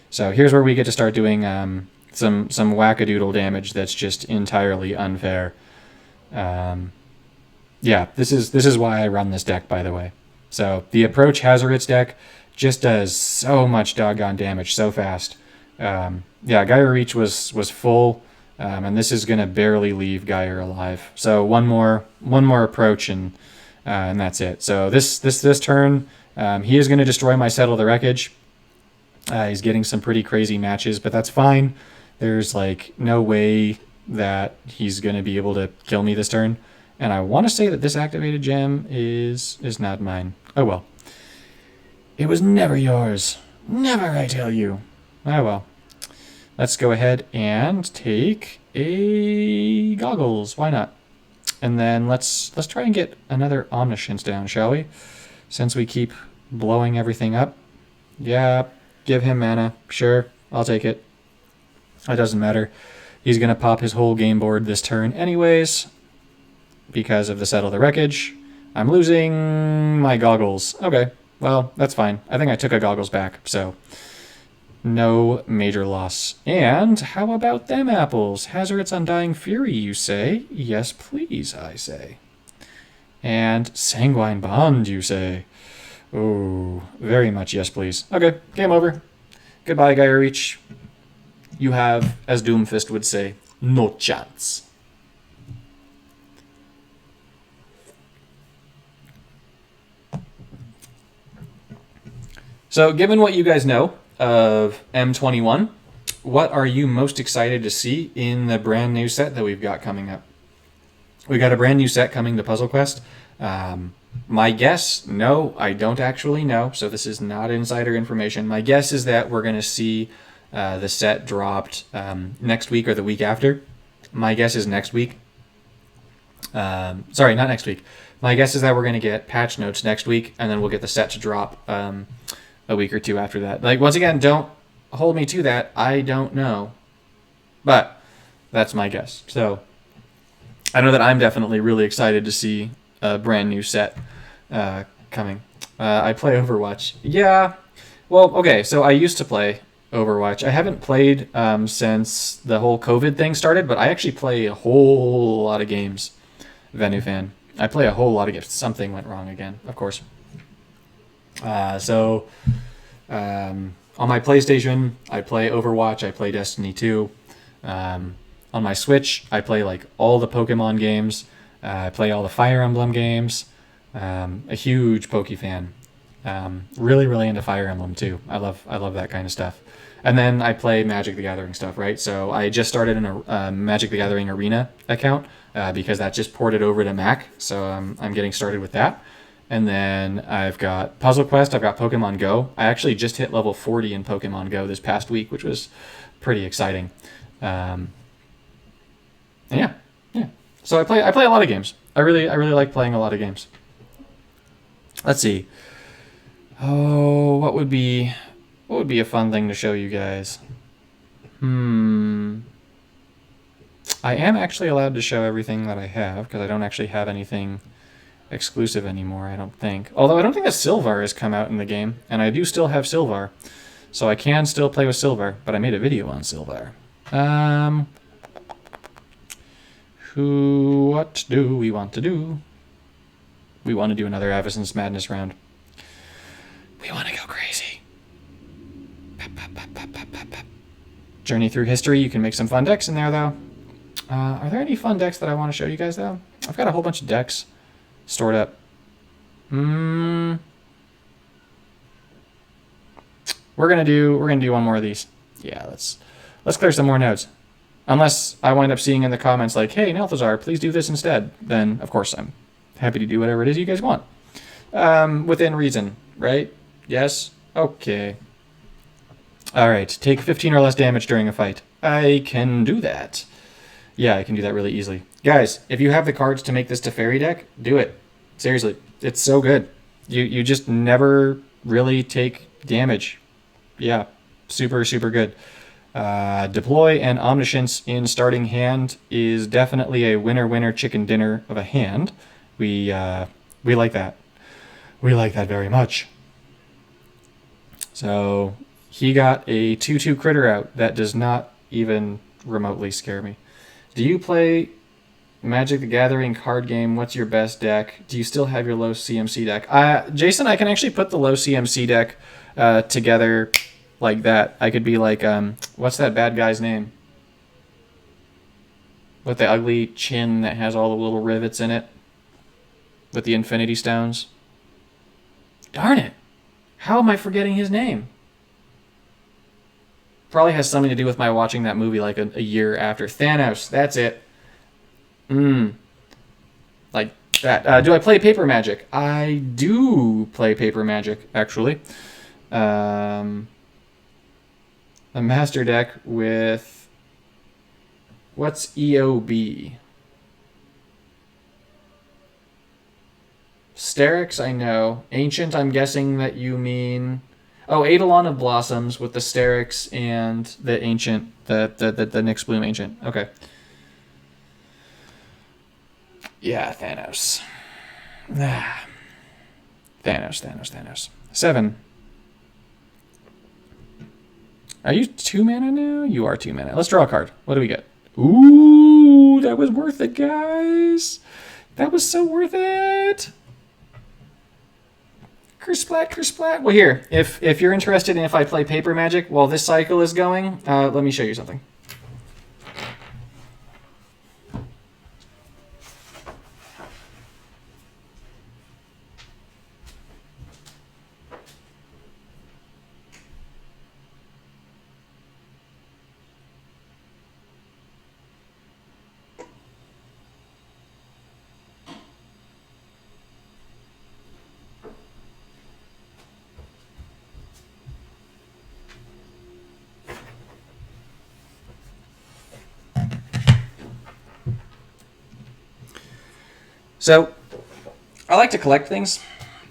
So here's where we get to start doing some wackadoodle damage that's just entirely unfair. Yeah, this is why I run this deck, by the way. So the Approach Hazardous deck just does so much doggone damage so fast. Yeah, Gaia Reach was full, and this is gonna barely leave Gaia alive. So one more approach, and that's it. So this turn, he is gonna destroy my Settle the Wreckage. He's getting some pretty crazy matches, but that's fine. There's like no way that he's gonna be able to kill me this turn. And I want to say that this activated gem is not mine. Oh well. It was never yours. Never, I tell you. Oh well. Let's go ahead and take a Goggles. Why not? And then let's try and get another Omniscience down, shall we? Since we keep blowing everything up. Yeah, give him mana. Sure, I'll take it. It doesn't matter. He's going to pop his whole game board this turn anyways, because of the Settle the Wreckage. I'm losing my Goggles. Okay, well, that's fine. I think I took a Goggles back, so no major loss. And how about them apples? Hazardous Undying Fury, you say? Yes, please, I say. And Sanguine Bond, you say? Oh, very much yes, please. Okay, game over. Goodbye, Gaia Reach. You have, as Doomfist would say, No chance. So, given what you guys know of M21, what are you most excited to see in the brand new set that we've got coming up? We got a brand new set coming to Puzzle Quest. My guess, no, I don't actually know, so this is not insider information. My guess is that we're going to see the set dropped next week or the week after. My guess is next week. Sorry, not next week. My guess is that we're going to get patch notes next week, and then we'll get the set to drop a week or two after that. Like, once again, don't hold me to that. I don't know. But that's my guess. So I know that I'm definitely really excited to see a brand new set coming. I play Overwatch. Yeah. Well, okay, so I used to play Overwatch. I haven't played since the whole COVID thing started, but I actually play a whole lot of games. Venufan. I play a whole lot of games. Something went wrong again, of course. So on my PlayStation, I play Overwatch. I play Destiny 2. On my Switch, I play like all the Pokemon games. I play all the Fire Emblem games. A huge Poke fan. Really, really into Fire Emblem too. I love that kind of stuff. And then I play Magic the Gathering stuff, right? So I just started a Magic the Gathering Arena account because that just ported over to Mac. So I'm getting started with that. And then I've got Puzzle Quest. I've got Pokemon Go. I actually just hit level 40 in Pokemon Go this past week, which was pretty exciting. Yeah. So I play a lot of games. I really like playing a lot of games. Let's see. Oh, what would be a fun thing to show you guys? I am actually allowed to show everything that I have because I don't actually have anything exclusive anymore, I don't think. Although I don't think that Sylvar has come out in the game, and I do still have Sylvar. So I can still play with Sylvar, but I made a video on Sylvar. What do we want to do? We want to do another Avison's Madness round. We want to go crazy. Journey through history. You can make some fun decks in there, though. Are there any fun decks that I want to show you guys, though? I've got a whole bunch of decks stored up. We're gonna do one more of these. Yeah, let's clear some more nodes. Unless I wind up seeing in the comments like, hey, Nelthazar, please do this instead. Then, of course, I'm happy to do whatever it is you guys want. Within reason, right? Yes? Okay. Alright, take 15 or less damage during a fight. I can do that. Yeah, I can do that really easily. Guys, if you have the cards to make this Teferi deck, do it. Seriously, it's so good. You just never really take damage. Yeah, super, super good. Deploy and Omniscience in starting hand is definitely a winner chicken dinner of a hand. We like that. We like that very much. So he got a 2/2 critter out that does not even remotely scare me. Do you play Magic the Gathering card game? What's your best deck? Do you still have your low CMC deck? Jason, I can actually put the low CMC deck together like that. I could be like, what's that bad guy's name? With the ugly chin that has all the little rivets in it? With the Infinity Stones? Darn it! How am I forgetting his name? Probably has something to do with my watching that movie like a year after. Thanos, that's it. Like that. Do I play Paper Magic? I do play Paper Magic, actually. A master deck with... What's EOB? Sterix, I know. Ancient, I'm guessing that you mean... Oh, Eidolon of Blossoms with the Sterix and the Ancient, the Nyx Bloom Ancient. Okay. Yeah, Thanos. Thanos. 7. Are you 2 mana now? You are 2 mana. Let's draw a card. What do we get? Ooh, that was worth it, guys. That was so worth it. Kersplat. Well, here, if you're interested in if I play Paper Magic while this cycle is going, let me show you something. So, I like to collect things.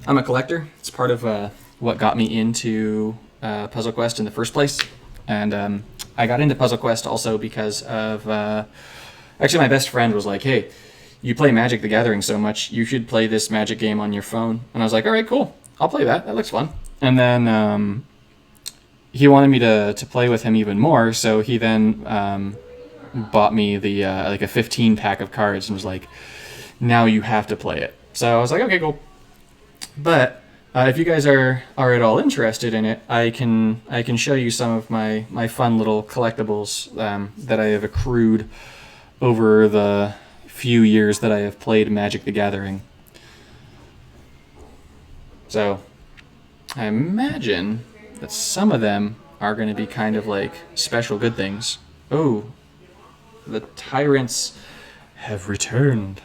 I'm a collector. It's part of what got me into Puzzle Quest in the first place. And I got into Puzzle Quest also because of... actually, my best friend was like, hey, you play Magic the Gathering so much, you should play this Magic game on your phone. And I was like, all right, cool. I'll play that. That looks fun. And then he wanted me to play with him even more, so he then bought me the like a 15-pack of cards and was like, now you have to play it. So I was like, okay, cool. But if you guys are at all interested in it, I can show you some of my fun little collectibles that I have accrued over the few years that I have played Magic the Gathering. So I imagine that some of them are going to be kind of like special good things. Oh, the tyrants have returned.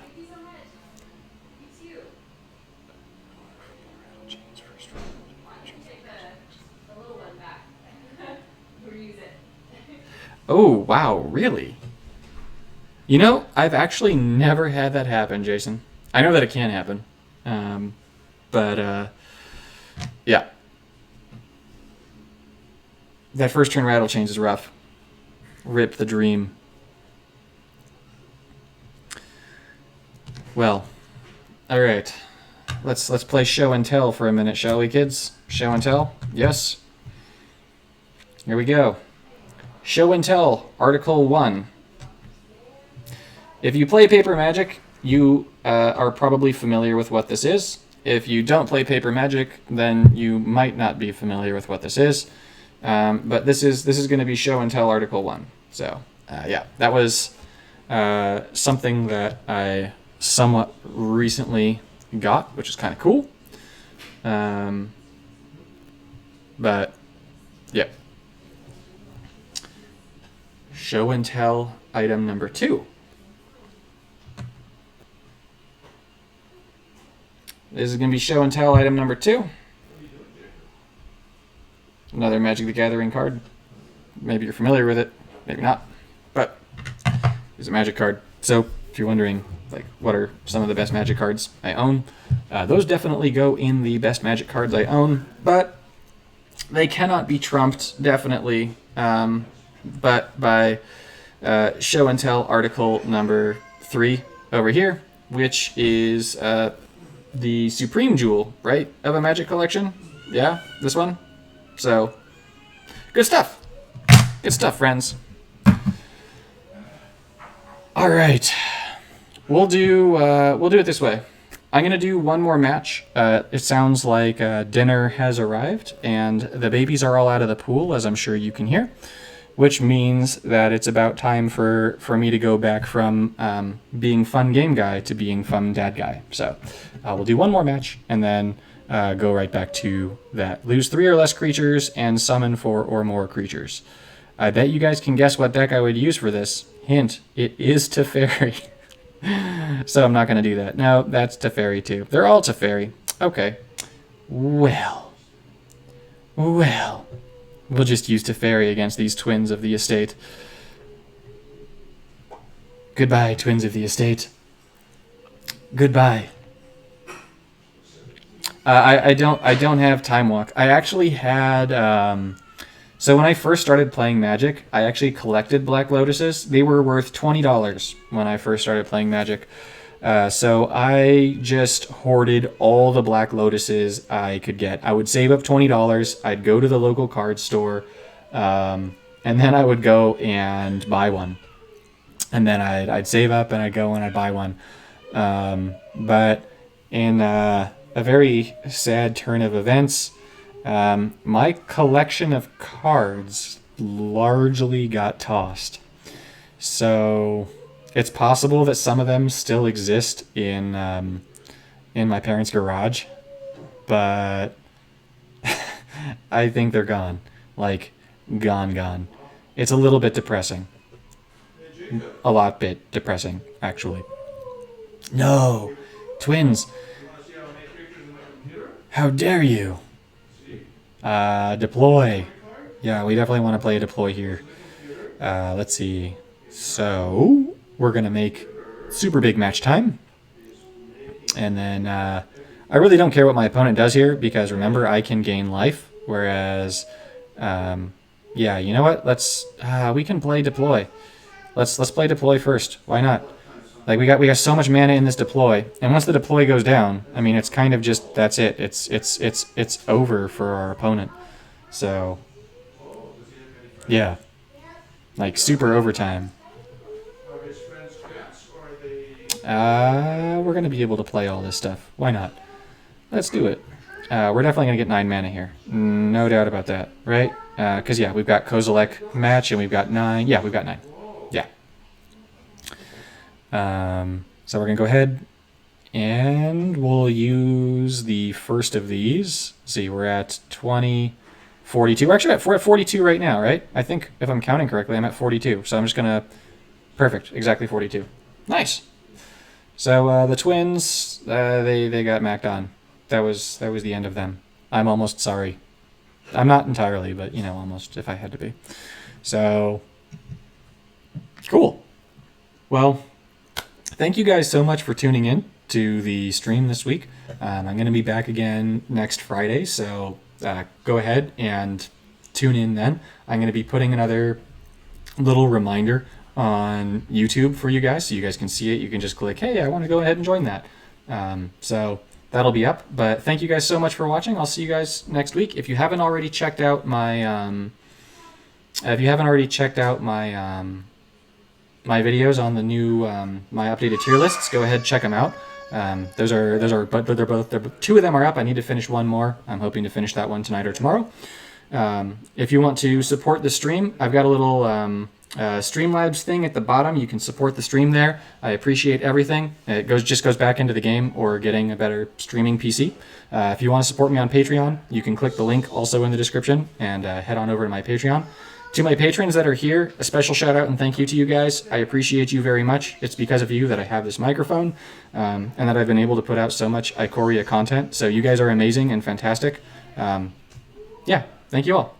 Oh, wow, really? You know, I've actually never had that happen, Jason. I know that it can happen. But yeah. That first turn rattle change is rough. Rip the dream. Well, all right. Let's play show and tell for a minute, shall we, kids? Show and tell? Yes. Here we go. Show and tell, Article 1. If you play Paper Magic, you are probably familiar with what this is. If you don't play Paper Magic, then you might not be familiar with what this is. But this is going to be Show and Tell Article 1. So, yeah, that was something that I somewhat recently got, which is kind of cool. But, yeah. Show and Tell item number 2. This is going to be Show and Tell item number 2. Another Magic the Gathering card. Maybe you're familiar with it, maybe not. But it's a Magic card. So if you're wondering, like, what are some of the best Magic cards I own, those definitely go in the best Magic cards I own. But they cannot be trumped, definitely. But by Show and Tell article number 3 over here, which is the Supreme Jewel, right, of a Magic collection. Yeah, this one. So, good stuff. Good stuff, friends. All right, we'll do it this way. I'm gonna do one more match. It sounds like dinner has arrived, and the babies are all out of the pool, as I'm sure you can hear, which means that it's about time for me to go back from being fun game guy to being fun dad guy. So we'll do one more match, and then go right back to that. Lose 3 or less creatures and summon 4 or more creatures. I bet you guys can guess what deck I would use for this. Hint, it is Teferi. So I'm not going to do that. No, that's Teferi too. They're all Teferi. Okay. Well. We'll just use Teferi against these twins of the estate. Goodbye, twins of the estate. Goodbye. I don't have Time Walk. I actually had so when I first started playing Magic, I actually collected Black Lotuses. They were worth $20 when I first started playing Magic. So I just hoarded all the Black Lotuses I could get. I would save up $20. I'd go to the local card store, and then I would go and buy one. And then I'd save up and I'd go and I'd buy one. But in a very sad turn of events, my collection of cards largely got tossed. So it's possible that some of them still exist in my parents' garage, but I think they're gone. Like, gone. It's a little bit depressing. A lot bit depressing, actually. No! Twins! How dare you! Deploy. Yeah, we definitely want to play a deploy here. Let's see. So, we're going to make super big match time. And then I really don't care what my opponent does here because remember I can gain life. Whereas, yeah, you know what? We can play deploy. Let's play deploy first. Why not? Like we got so much mana in this deploy, and once the deploy goes down, I mean it's kind of just that's it. It's over for our opponent. So yeah, like super overtime. We're gonna be able to play all this stuff. Why not? Let's do it. We're definitely gonna get 9 mana here, no doubt about that, right? Because yeah, we've got Kozilek match, and we've got 9. Yeah, we've got 9. Yeah. So we're gonna go ahead and we'll use the first of these. See, we're at 20, 42. We're at 42 right now, right? I think if I'm counting correctly, I'm at 42. So I'm just gonna, perfect, exactly 42. Nice. So the twins, they got macked on. That was the end of them. I'm almost sorry. I'm not entirely, but you know, almost if I had to be. So cool. Well, thank you guys so much for tuning in to the stream this week. I'm going to be back again next Friday, so go ahead and tune in then. I'm going to be putting another little reminder on YouTube for you guys, so you guys can see it. You can just click, hey, I want to go ahead and join that. So that'll be up. But thank you guys so much for watching. I'll see you guys next week. If you haven't already checked out my my videos on the new my updated tier lists, go ahead, check them out. But they're 2 of them are up. I need to finish 1 more. I'm hoping to finish that one tonight or tomorrow. If you want to support the stream, I've got a little Streamlabs thing at the bottom. You can support the stream there. I appreciate everything. It just goes back into the game or getting a better streaming PC. If you want to support me on Patreon, you can click the link also in the description and head on over to my Patreon. To my patrons that are here, a special shout out and thank you to you guys. I appreciate you very much. It's because of you that I have this microphone and that I've been able to put out so much Ikoria content. So you guys are amazing and fantastic. Yeah, thank you all.